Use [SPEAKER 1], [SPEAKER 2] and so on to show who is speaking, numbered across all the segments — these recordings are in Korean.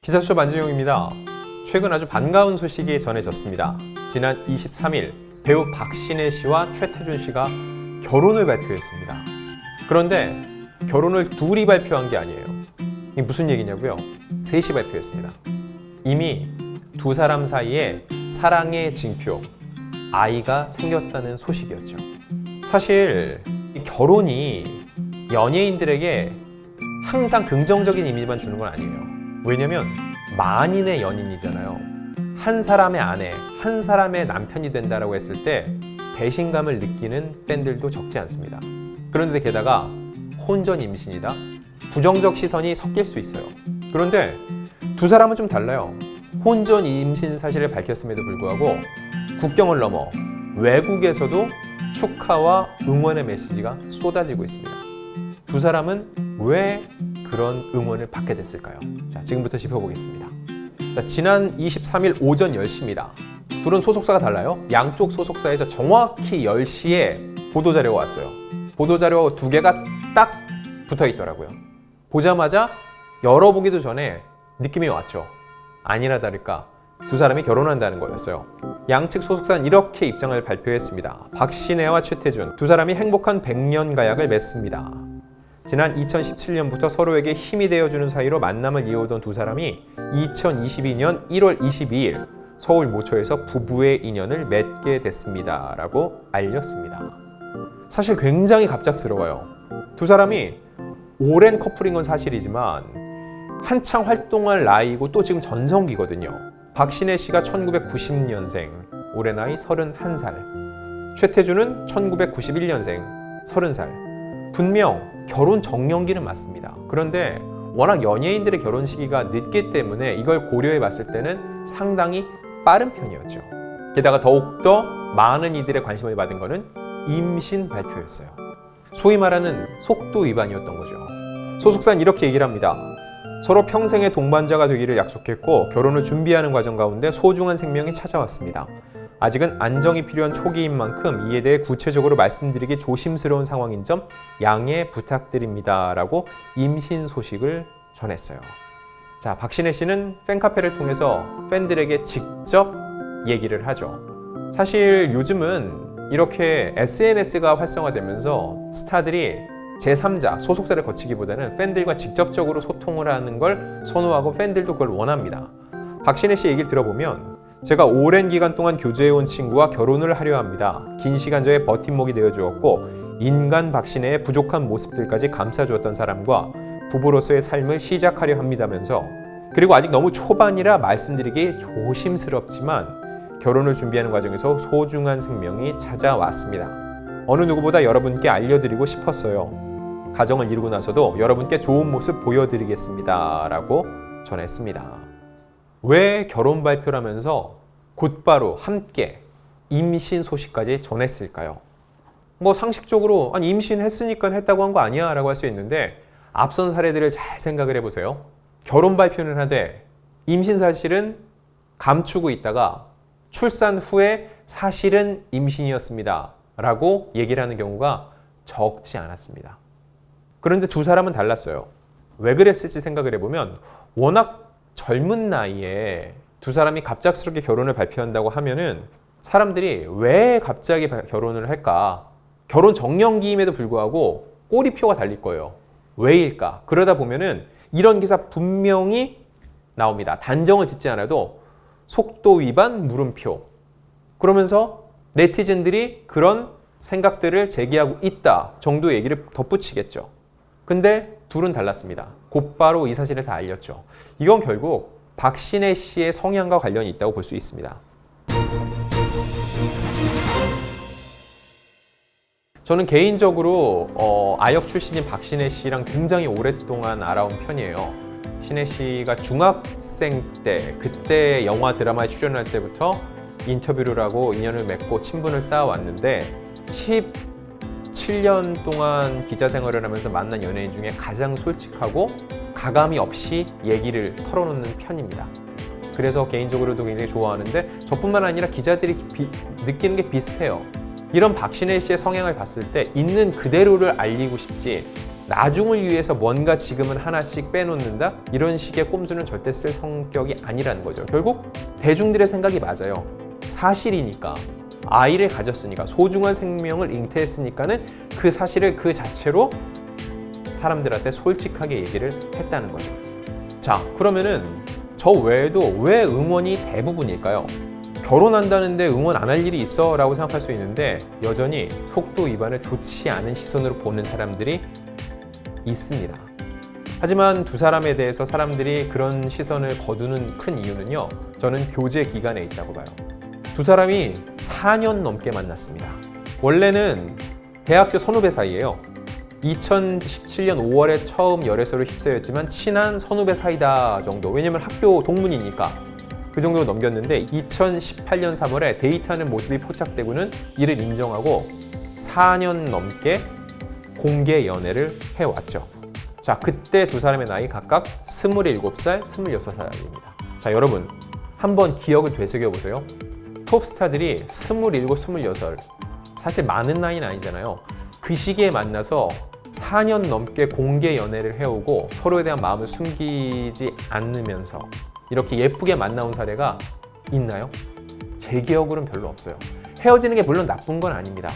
[SPEAKER 1] 기사수첩 안진용입니다. 최근 아주 반가운 소식이 전해졌습니다. 지난 23일 배우 박신혜 씨와 최태준 씨가 결혼을 발표했습니다. 그런데 결혼을 둘이 발표한 게 아니에요. 이게 무슨 얘기냐고요? 셋이 발표했습니다. 이미 두 사람 사이에 사랑의 징표, 아이가 생겼다는 소식이었죠. 사실 이 결혼이 연예인들에게 항상 긍정적인 이미지만 주는 건 아니에요. 왜냐면 만인의 연인이잖아요. 한 사람의 아내, 한 사람의 남편이 된다라고 했을 때 배신감을 느끼는 팬들도 적지 않습니다. 그런데 게다가 혼전 임신이다? 부정적 시선이 섞일 수 있어요. 그런데 두 사람은 좀 달라요. 혼전 임신 사실을 밝혔음에도 불구하고 국경을 넘어 외국에서도 축하와 응원의 메시지가 쏟아지고 있습니다. 두 사람은 왜 그런 응원을 받게 됐을까요? 자, 지금부터 짚어보겠습니다. 자, 지난 23일 오전 10시입니다. 둘은 소속사가 달라요. 양쪽 소속사에서 정확히 10시에 보도자료가 왔어요. 보도자료 두 개가 딱 붙어 있더라고요. 보자마자 열어보기도 전에 느낌이 왔죠. 아니나 다를까 두 사람이 결혼한다는 거였어요. 양측 소속사는 이렇게 입장을 발표했습니다. 박신혜와 최태준 두 사람이 행복한 100년 가약을 맺습니다. 지난 2017년부터 서로에게 힘이 되어주는 사이로 만남을 이어오던 두 사람이 2022년 1월 22일 서울 모처에서 부부의 인연을 맺게 됐습니다. 라고 알렸습니다. 사실 굉장히 갑작스러워요. 두 사람이 오랜 커플인 건 사실이지만 한창 활동할 나이고 또 지금 전성기거든요. 박신혜 씨가 1990년생, 올해 나이 31살. 최태준은 1991년생, 30살. 분명 결혼 정년기는 맞습니다. 그런데 워낙 연예인들의 결혼 시기가 늦기 때문에 이걸 고려해 봤을 때는 상당히 빠른 편이었죠. 게다가 더욱더 많은 이들의 관심을 받은 것은 임신 발표였어요. 소위 말하는 속도 위반이었던 거죠. 소속사는 이렇게 얘기를 합니다. 서로 평생의 동반자가 되기를 약속했고 결혼을 준비하는 과정 가운데 소중한 생명이 찾아왔습니다. 아직은 안정이 필요한 초기인 만큼 이에 대해 구체적으로 말씀드리기 조심스러운 상황인 점 양해 부탁드립니다. 라고 임신 소식을 전했어요. 자, 박신혜 씨는 팬카페를 통해서 팬들에게 직접 얘기를 하죠. 사실 요즘은 이렇게 SNS가 활성화되면서 스타들이 제3자, 소속사를 거치기보다는 팬들과 직접적으로 소통을 하는 걸 선호하고 팬들도 그걸 원합니다. 박신혜 씨 얘기를 들어보면 제가 오랜 기간 동안 교제해온 친구와 결혼을 하려 합니다. 긴 시간 저의 버팀목이 되어주었고 인간 박신혜의 부족한 모습들까지 감싸주었던 사람과 부부로서의 삶을 시작하려 합니다면서 그리고 아직 너무 초반이라 말씀드리기 조심스럽지만 결혼을 준비하는 과정에서 소중한 생명이 찾아왔습니다. 어느 누구보다 여러분께 알려드리고 싶었어요. 가정을 이루고 나서도 여러분께 좋은 모습 보여드리겠습니다. 라고 전했습니다. 왜 결혼 발표를 하면서 곧바로 함께 임신 소식까지 전했을까요? 뭐 상식적으로 아니 임신했으니까 했다고 한 거 아니야 라고 할 수 있는데 앞선 사례들을 잘 생각을 해보세요. 결혼 발표는 하되 임신 사실은 감추고 있다가 출산 후에 사실은 임신이었습니다 라고 얘기를 하는 경우가 적지 않았습니다. 그런데 두 사람은 달랐어요. 왜 그랬을지 생각을 해보면 워낙 젊은 나이에 두 사람이 갑작스럽게 결혼을 발표한다고 하면은 사람들이 왜 갑자기 결혼을 할까? 결혼 정년기임에도 불구하고 꼬리표가 달릴 거예요. 왜일까? 그러다 보면은 이런 기사 분명히 나옵니다. 단정을 짓지 않아도 속도 위반 물음표. 그러면서 네티즌들이 그런 생각들을 제기하고 있다 정도의 얘기를 덧붙이겠죠. 근데 둘은 달랐습니다. 곧바로 이 사실을 다 알렸죠. 이건 결국 박신혜 씨의 성향과 관련이 있다고 볼 수 있습니다. 저는 개인적으로 아역 출신인 박신혜 씨랑 굉장히 오랫동안 알아온 편이에요. 신혜 씨가 중학생 때 그때 영화 드라마에 출연할 때부터 인터뷰를 하고 인연을 맺고 친분을 쌓아왔는데 17년 동안 기자 생활을 하면서 만난 연예인 중에 가장 솔직하고 가감이 없이 얘기를 털어놓는 편입니다. 그래서 개인적으로도 굉장히 좋아하는데 저뿐만 아니라 기자들이 느끼는 게 비슷해요. 이런 박신혜 씨의 성향을 봤을 때 있는 그대로를 알리고 싶지 나중을 위해서 뭔가 지금은 하나씩 빼놓는다? 이런 식의 꼼수는 절대 쓸 성격이 아니라는 거죠. 결국 대중들의 생각이 맞아요. 사실이니까, 아이를 가졌으니까, 소중한 생명을 잉태했으니까는 그 사실을 그 자체로 사람들한테 솔직하게 얘기를 했다는 거죠. 자, 그러면은 저 외에도 왜 응원이 대부분일까요? 결혼한다는데 응원 안 할 일이 있어? 라고 생각할 수 있는데 여전히 속도 위반을 좋지 않은 시선으로 보는 사람들이 있습니다. 하지만 두 사람에 대해서 사람들이 그런 시선을 거두는 큰 이유는요, 저는 교제 기간에 있다고 봐요. 두 사람이 4년 넘게 만났습니다. 원래는 대학교 선후배 사이예요. 2017년 5월에 처음 열애설을 휩싸였지만 친한 선후배 사이다 정도. 왜냐면 학교 동문이니까 그 정도로 넘겼는데 2018년 3월에 데이트하는 모습이 포착되고는 이를 인정하고 4년 넘게 공개 연애를 해왔죠. 자, 그때 두 사람의 나이 각각 27살, 26살입니다. 자, 여러분 한번 기억을 되새겨보세요. 톱스타들이 27, 26 사실 많은 나이는 아니잖아요. 그 시기에 만나서 4년 넘게 공개 연애를 해오고 서로에 대한 마음을 숨기지 않으면서 이렇게 예쁘게 만나온 사례가 있나요? 제 기억으로는 별로 없어요. 헤어지는 게 물론 나쁜 건 아닙니다.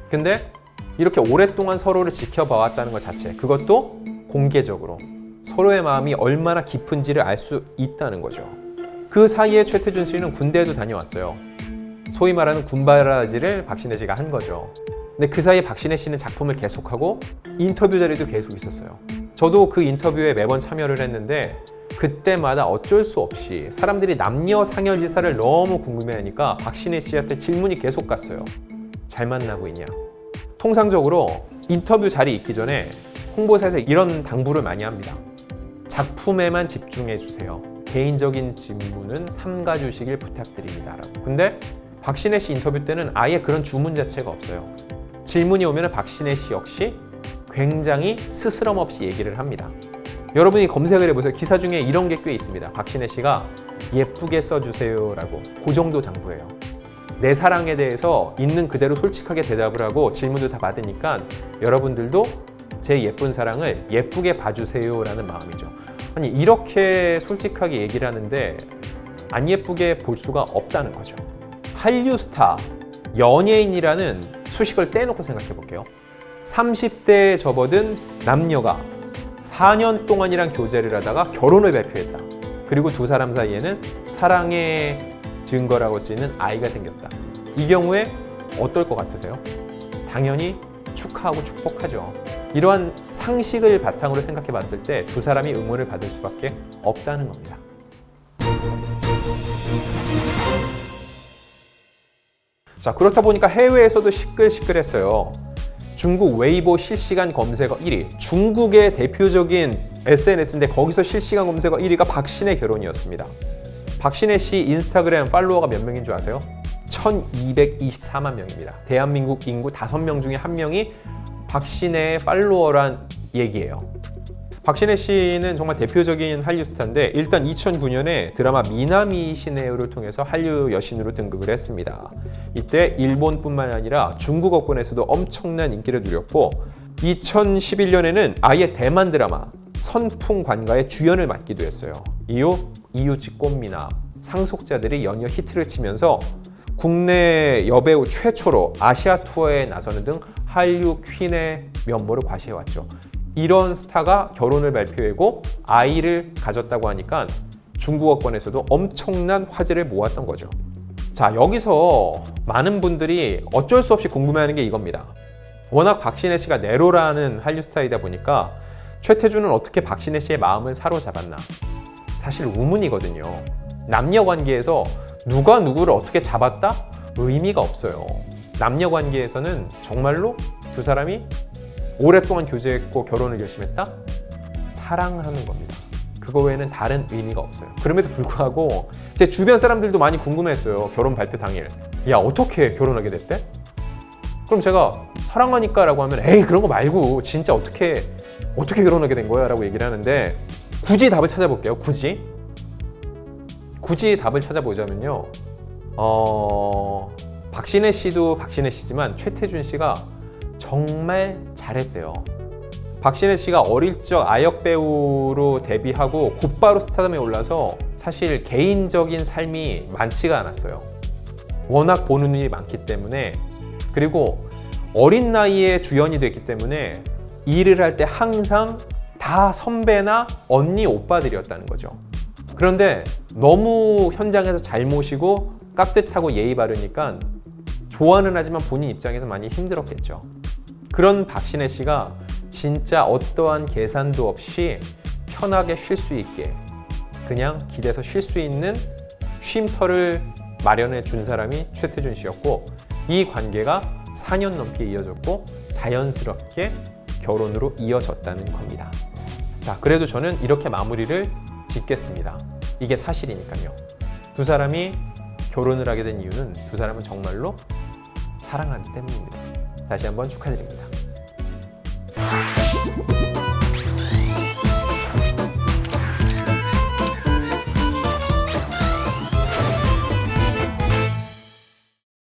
[SPEAKER 1] 근데 이렇게 오랫동안 서로를 지켜봐왔다는 것 자체, 그것도 공개적으로 서로의 마음이 얼마나 깊은지를 알 수 있다는 거죠. 그 사이에 최태준 씨는 군대에도 다녀왔어요. 소위 말하는 군바라지를 박신혜 씨가 한 거죠. 근데 그 사이에 박신혜 씨는 작품을 계속하고 인터뷰 자리도 계속 있었어요. 저도 그 인터뷰에 매번 참여를 했는데 그때마다 어쩔 수 없이 사람들이 남녀 상여지사를 너무 궁금해하니까 박신혜 씨한테 질문이 계속 갔어요. 잘 만나고 있냐? 통상적으로 인터뷰 자리 있기 전에 홍보사에서 이런 당부를 많이 합니다. 작품에만 집중해 주세요. 개인적인 질문은 삼가 주시길 부탁드립니다. 라고. 근데 박신혜 씨 인터뷰 때는 아예 그런 주문 자체가 없어요. 질문이 오면 박신혜 씨 역시 굉장히 스스럼 없이 얘기를 합니다. 여러분이 검색을 해보세요. 기사 중에 이런 게 꽤 있습니다. 박신혜 씨가 예쁘게 써주세요 라고. 그 정도 당부예요. 내 사랑에 대해서 있는 그대로 솔직하게 대답을 하고 질문도 다 받으니까 여러분들도 제 예쁜 사랑을 예쁘게 봐주세요 라는 마음이죠. 아니 이렇게 솔직하게 얘기를 하는데 안 예쁘게 볼 수가 없다는 거죠. 한류 스타, 연예인이라는 수식을 떼놓고 생각해 볼게요. 30대에 접어든 남녀가 4년 동안이랑 교제를 하다가 결혼을 발표했다. 그리고 두 사람 사이에는 사랑의 증거라고 할 수 있는 아이가 생겼다. 이 경우에 어떨 것 같으세요? 당연히 축하하고 축복하죠. 이러한 상식을 바탕으로 생각해 봤을 때 두 사람이 응원을 받을 수밖에 없다는 겁니다. 자, 그렇다 보니까 해외에서도 시끌시끌했어요. 중국 웨이보 실시간 검색어 1위, 중국의 대표적인 SNS인데 거기서 실시간 검색어 1위가 박신혜 결혼이었습니다. 박신혜 씨 인스타그램 팔로워가 몇 명인 줄 아세요? 1224만 명입니다. 대한민국 인구 5명 중에 1명이 박신혜의 팔로워란 얘기예요. 박신혜 씨는 정말 대표적인 한류 스타인데 일단 2009년에 드라마 미나미 시네요를 통해서 한류 여신으로 등극을 했습니다. 이때 일본뿐만 아니라 중국어권에서도 엄청난 인기를 누렸고 2011년에는 아예 대만 드라마 선풍관과의 주연을 맡기도 했어요. 이후 이유지 꽃미나 상속자들이 연이어 히트를 치면서 국내 여배우 최초로 아시아 투어에 나서는 등 한류 퀸의 면모를 과시해왔죠. 이런 스타가 결혼을 발표하고 아이를 가졌다고 하니까 중국어권에서도 엄청난 화제를 모았던 거죠. 자, 여기서 많은 분들이 어쩔 수 없이 궁금해하는 게 이겁니다. 워낙 박신혜 씨가 네로라는 한류 스타이다 보니까 최태준은 어떻게 박신혜 씨의 마음을 사로잡았나? 사실 우문이거든요. 남녀 관계에서 누가 누구를 어떻게 잡았다? 의미가 없어요. 남녀 관계에서는 정말로 두 사람이 오랫동안 교제했고 결혼을 결심했다? 사랑하는 겁니다. 그거 외에는 다른 의미가 없어요. 그럼에도 불구하고 제 주변 사람들도 많이 궁금했어요. 결혼 발표 당일. 야, 어떻게 결혼하게 됐대? 그럼 제가 사랑하니까 라고 하면 에이 그런 거 말고 진짜 어떻게 결혼하게 된 거야? 라고 얘기를 하는데 굳이 답을 찾아볼게요. 굳이 답을 찾아보자면요. 박신혜 씨도 박신혜 씨지만 최태준 씨가 정말 잘했대요. 박신혜 씨가 어릴 적 아역 배우로 데뷔하고 곧바로 스타덤에 올라서 사실 개인적인 삶이 많지가 않았어요. 워낙 보는 일이 많기 때문에, 그리고 어린 나이에 주연이 됐기 때문에 일을 할 때 항상 다 선배나 언니, 오빠들이었다는 거죠. 그런데 너무 현장에서 잘 모시고 깍듯하고 예의 바르니까 좋아는 하지만 본인 입장에서 많이 힘들었겠죠. 그런 박신혜 씨가 진짜 어떠한 계산도 없이 편하게 쉴 수 있게, 그냥 길에서 쉴 수 있는 쉼터를 마련해 준 사람이 최태준 씨였고, 이 관계가 4년 넘게 이어졌고 자연스럽게 결혼으로 이어졌다는 겁니다. 자, 그래도 저는 이렇게 마무리를 짓겠습니다. 이게 사실이니까요. 두 사람이 결혼을 하게 된 이유는 두 사람은 정말로 사랑하기 때문입니다. 다시 한번 축하드립니다.